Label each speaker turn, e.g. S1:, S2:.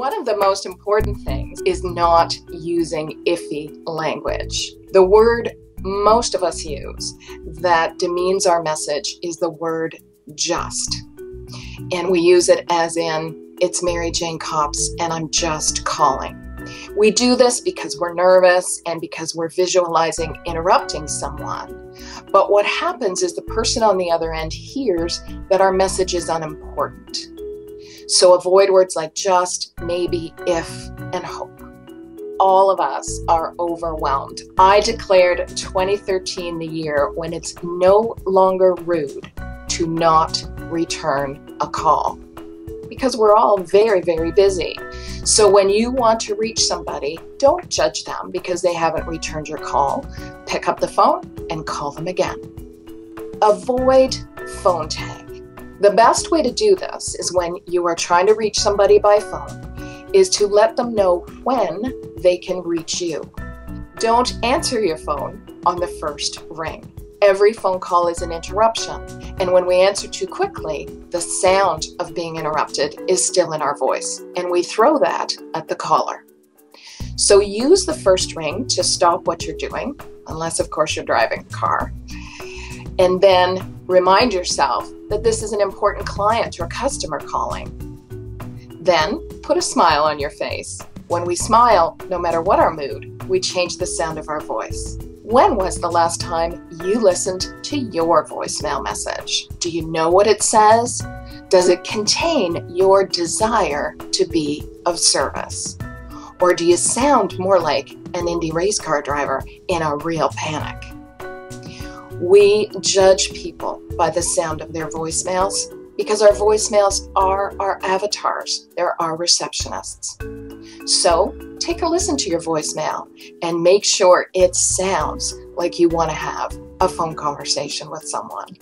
S1: One of the most important things is not using iffy language. The word most of us use that demeans our message is the word just. And we use it as in, it's Mary Jane Cops and I'm just calling. We do this because we're nervous and because we're visualizing interrupting someone. But what happens is the person on the other end hears that our message is unimportant. So avoid words like just, maybe, if, and hope. All of us are overwhelmed. I declared 2013 the year when it's no longer rude to not return a call, because we're all very, very busy. So when you want to reach somebody, don't judge them because they haven't returned your call. Pick up the phone and call them again. Avoid phone tag. The best way to do this is when you are trying to reach somebody by phone is to let them know when they can reach you. Don't answer your phone on the first ring. Every phone call is an interruption, and when we answer too quickly, the sound of being interrupted is still in our voice, and we throw that at the caller. So use the first ring to stop what you're doing, unless of course you're driving a car, and then remind yourself that this is an important client or customer calling. Then put a smile on your face. When we smile, no matter what our mood, we change the sound of our voice. When was the last time you listened to your voicemail message? Do you know what it says? Does it contain your desire to be of service? Or do you sound more like an Indy race car driver in a real panic? We judge people by the sound of their voicemails because our voicemails are our avatars. They're our receptionists. So take a listen to your voicemail and make sure it sounds like you want to have a phone conversation with someone.